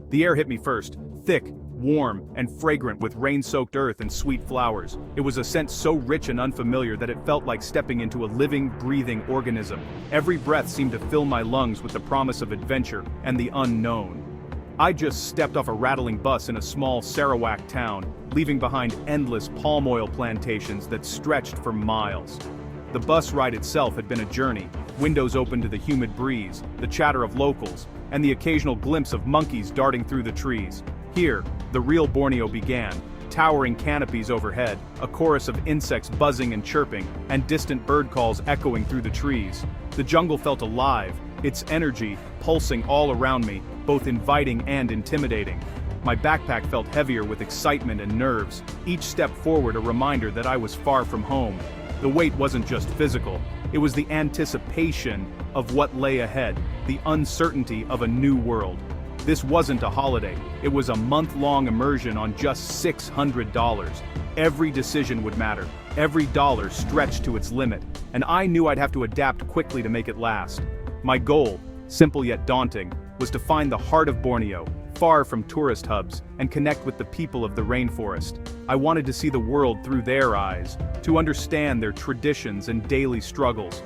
The air hit me first, thick, warm, and fragrant with rain-soaked earth and sweet flowers. It was a scent so rich and unfamiliar that it felt like stepping into a living, breathing organism. Every breath seemed to fill my lungs with the promise of adventure and the unknown. I just stepped off a rattling bus in a small Sarawak town, leaving behind endless palm oil plantations that stretched for miles. The bus ride itself had been a journey, windows open to the humid breeze, the chatter of locals, and the occasional glimpse of monkeys darting through the trees. Here, the real Borneo began, towering canopies overhead, a chorus of insects buzzing and chirping, and distant bird calls echoing through the trees. The jungle felt alive, its energy pulsing all around me, both inviting and intimidating. My backpack felt heavier with excitement and nerves, each step forward a reminder that I was far from home. The weight wasn't just physical, it was the anticipation of what lay ahead, the uncertainty of a new world. This wasn't a holiday, it was a month-long immersion on just $600. Every decision would matter, every dollar stretched to its limit, and I knew I'd have to adapt quickly to make it last. My goal, simple yet daunting, was to find the heart of Borneo, far from tourist hubs, and connect with the people of the rainforest. I wanted to see the world through their eyes, to understand their traditions and daily struggles.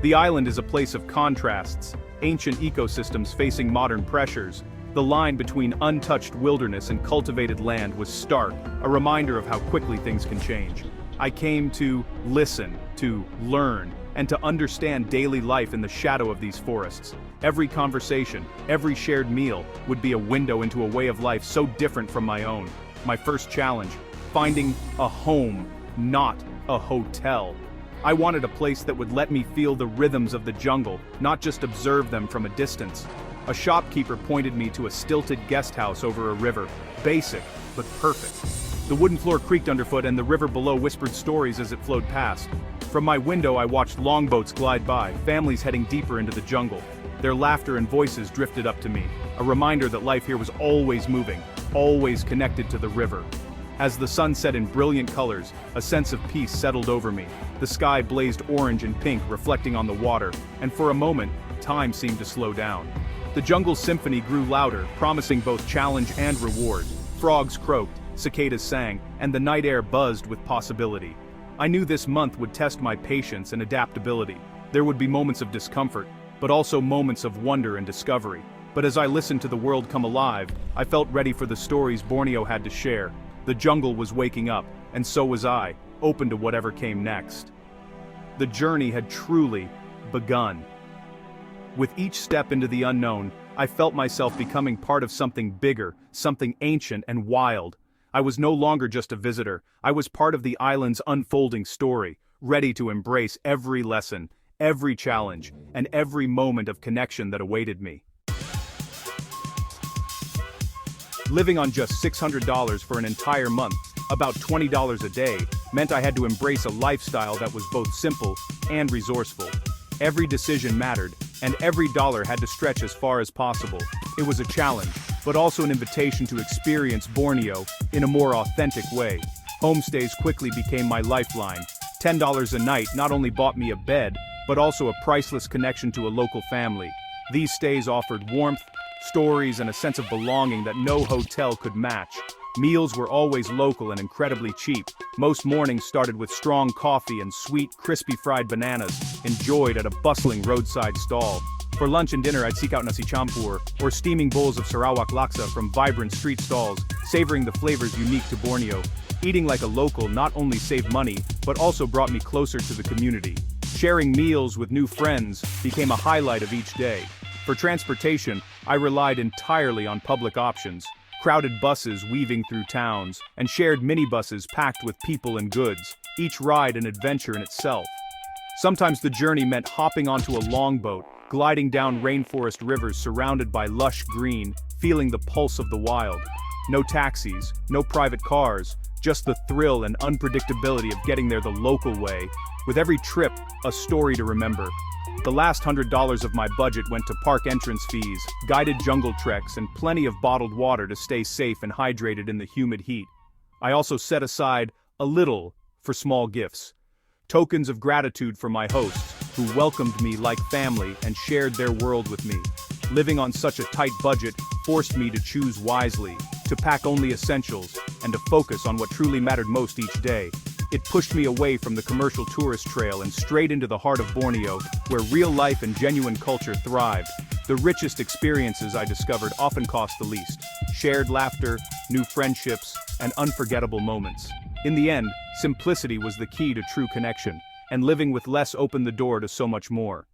The island is a place of contrasts, ancient ecosystems facing modern pressures. The line between untouched wilderness and cultivated land was stark, a reminder of how quickly things can change. I came to listen, to learn, and to understand daily life in the shadow of these forests. Every conversation, every shared meal, would be a window into a way of life so different from my own. My first challenge, finding a home, not a hotel. I wanted a place that would let me feel the rhythms of the jungle, not just observe them from a distance. A shopkeeper pointed me to a stilted guest house over a river, basic, but perfect. The wooden floor creaked underfoot and the river below whispered stories as it flowed past. From my window I watched longboats glide by, families heading deeper into the jungle. Their laughter and voices drifted up to me, a reminder that life here was always moving, always connected to the river. As the sun set in brilliant colors, a sense of peace settled over me. The sky blazed orange and pink, reflecting on the water, and for a moment, time seemed to slow down. The jungle's symphony grew louder, promising both challenge and reward. Frogs croaked, cicadas sang, and the night air buzzed with possibility. I knew this month would test my patience and adaptability. There would be moments of discomfort, but also moments of wonder and discovery. But as I listened to the world come alive, I felt ready for the stories Borneo had to share. The jungle was waking up, and so was I, open to whatever came next. The journey had truly begun. With each step into the unknown, I felt myself becoming part of something bigger, something ancient and wild. I was no longer just a visitor, I was part of the island's unfolding story, ready to embrace every lesson, every challenge, and every moment of connection that awaited me. Living on just $600 for an entire month, about $20 a day, meant I had to embrace a lifestyle that was both simple and resourceful. Every decision mattered, and every dollar had to stretch as far as possible. It was a challenge, but also an invitation to experience Borneo in a more authentic way. Homestays quickly became my lifeline. $10 a night not only bought me a bed, but also a priceless connection to a local family. These stays offered warmth, stories, and a sense of belonging that no hotel could match. Meals were always local and incredibly cheap. Most mornings started with strong coffee and sweet, crispy fried bananas, enjoyed at a bustling roadside stall. For lunch and dinner I'd seek out nasi campur, or steaming bowls of Sarawak laksa from vibrant street stalls, savoring the flavors unique to Borneo. Eating like a local not only saved money, but also brought me closer to the community. Sharing meals with new friends became a highlight of each day. For transportation, I relied entirely on public options. Crowded buses weaving through towns, and shared minibuses packed with people and goods, each ride an adventure in itself. Sometimes the journey meant hopping onto a longboat, gliding down rainforest rivers surrounded by lush green, feeling the pulse of the wild. No taxis, no private cars, just the thrill and unpredictability of getting there the local way. With every trip, a story to remember. The last $100 of my budget went to park entrance fees, guided jungle treks, and plenty of bottled water to stay safe and hydrated in the humid heat. I also set aside a little for small gifts. Tokens of gratitude for my hosts, who welcomed me like family and shared their world with me. Living on such a tight budget forced me to choose wisely, to pack only essentials, and to focus on what truly mattered most each day. It pushed me away from the commercial tourist trail and straight into the heart of Borneo, where real life and genuine culture thrived. The richest experiences I discovered often cost the least. Shared laughter, new friendships, and unforgettable moments. In the end, simplicity was the key to true connection, and living with less opened the door to so much more.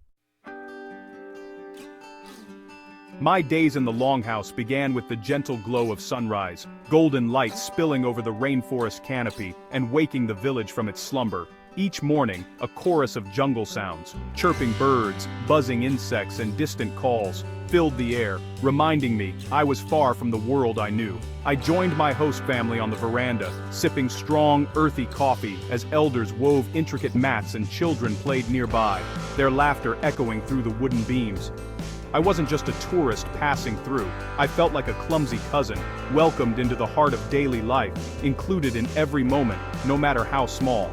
My days in the longhouse began with the gentle glow of sunrise, golden light spilling over the rainforest canopy and waking the village from its slumber. Each morning, a chorus of jungle sounds, chirping birds, buzzing insects, and distant calls, filled the air, reminding me I was far from the world I knew. I joined my host family on the veranda, sipping strong, earthy coffee as elders wove intricate mats and children played nearby, their laughter echoing through the wooden beams. I wasn't just a tourist passing through. I felt like a clumsy cousin, welcomed into the heart of daily life, included in every moment, no matter how small.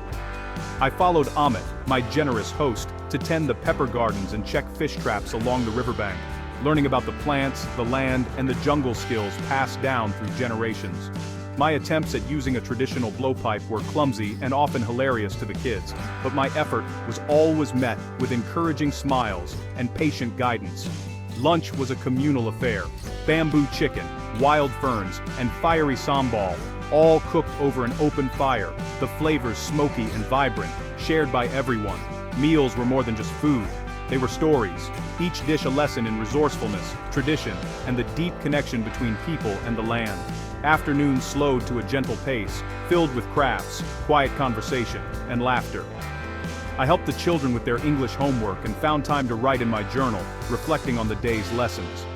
I followed Amit, my generous host, to tend the pepper gardens and check fish traps along the riverbank, learning about the plants, the land, and the jungle skills passed down through generations. My attempts at using a traditional blowpipe were clumsy and often hilarious to the kids, but my effort was always met with encouraging smiles and patient guidance. Lunch was a communal affair. Bamboo chicken, wild ferns, and fiery sambal, all cooked over an open fire, the flavors smoky and vibrant, shared by everyone. Meals were more than just food. They were stories, each dish a lesson in resourcefulness, tradition, and the deep connection between people and the land. Afternoons slowed to a gentle pace, filled with crafts, quiet conversation, and laughter. I helped the children with their English homework and found time to write in my journal, reflecting on the day's lessons.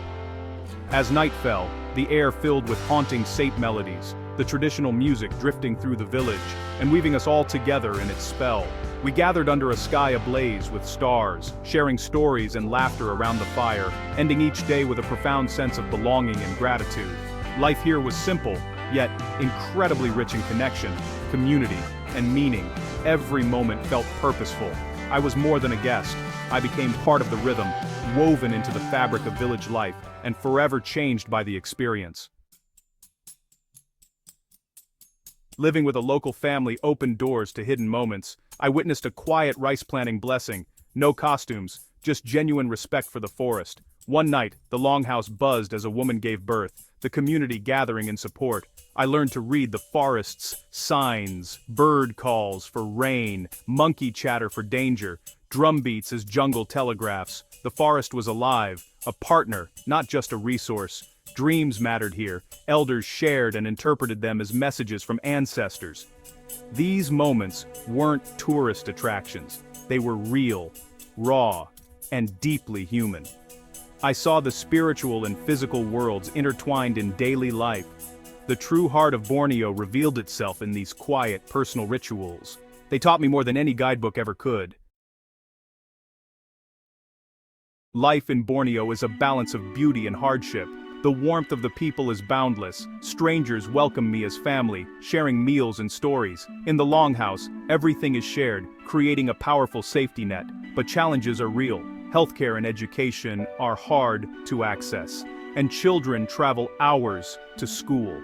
As night fell, the air filled with haunting Sate melodies, the traditional music drifting through the village, and weaving us all together in its spell. We gathered under a sky ablaze with stars, sharing stories and laughter around the fire, ending each day with a profound sense of belonging and gratitude. Life here was simple, yet incredibly rich in connection, community, and meaning. Every moment felt purposeful. I was more than a guest. I became part of the rhythm, woven into the fabric of village life, and forever changed by the experience. Living with a local family opened doors to hidden moments. I witnessed a quiet rice planting blessing. No costumes, just genuine respect for the forest. One night, the longhouse buzzed as a woman gave birth, the community gathering in support. I learned to read the forest's signs, bird calls for rain, monkey chatter for danger, drum beats as jungle telegraphs. The forest was alive, a partner, not just a resource. Dreams mattered here. Elders shared and interpreted them as messages from ancestors. These moments weren't tourist attractions. They were real, raw, and deeply human. I saw the spiritual and physical worlds intertwined in daily life. The true heart of Borneo revealed itself in these quiet, personal rituals. They taught me more than any guidebook ever could. Life in Borneo is a balance of beauty and hardship. The warmth of the people is boundless. Strangers welcome me as family, sharing meals and stories. In the longhouse, everything is shared, creating a powerful safety net. But challenges are real. Healthcare and education are hard to access, and children travel hours to school.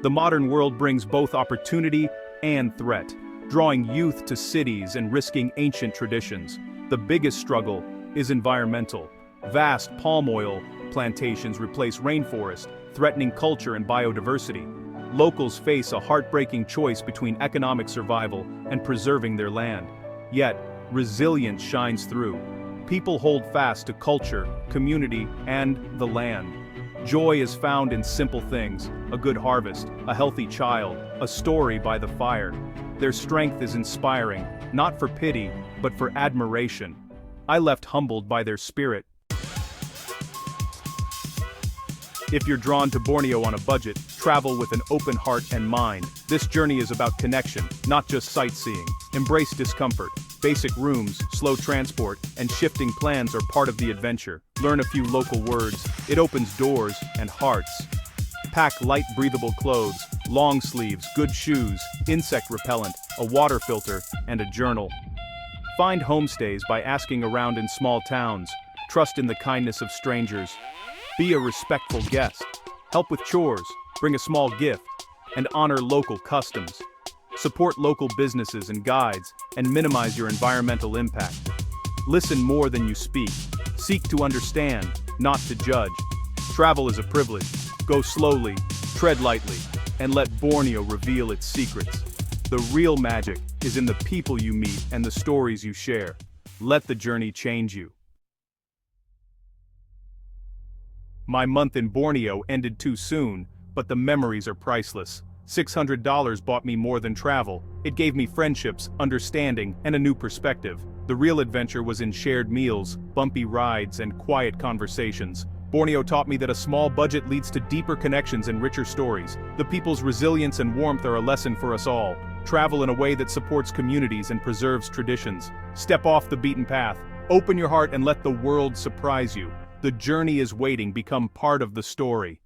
The modern world brings both opportunity and threat, drawing youth to cities and risking ancient traditions. The biggest struggle is environmental. Vast palm oil plantations replace rainforest, threatening culture and biodiversity. Locals face a heartbreaking choice between economic survival and preserving their land. Yet, resilience shines through. People hold fast to culture, community, and the land. Joy is found in simple things: a good harvest, a healthy child, a story by the fire. Their strength is inspiring, not for pity, but for admiration. I left humbled by their spirit. If you're drawn to Borneo on a budget, travel with an open heart and mind. This journey is about connection, not just sightseeing. Embrace discomfort. Basic rooms, slow transport, and shifting plans are part of the adventure. Learn a few local words. It opens doors and hearts. Pack light breathable clothes, long sleeves, good shoes, insect repellent, a water filter, and a journal. Find homestays by asking around in small towns. Trust in the kindness of strangers. Be a respectful guest. Help with chores, bring a small gift, and honor local customs. Support local businesses and guides, and minimize your environmental impact. Listen more than you speak. Seek to understand, not to judge. Travel is a privilege. Go slowly, tread lightly, and let Borneo reveal its secrets. The real magic is in the people you meet and the stories you share. Let the journey change you. My month in Borneo ended too soon, but the memories are priceless. $600 bought me more than travel. It gave me friendships, understanding, and a new perspective. The real adventure was in shared meals, bumpy rides, and quiet conversations. Borneo taught me that a small budget leads to deeper connections and richer stories. The people's resilience and warmth are a lesson for us all. Travel in a way that supports communities and preserves traditions. Step off the beaten path. Open your heart and let the world surprise you. The journey is waiting. Become part of the story.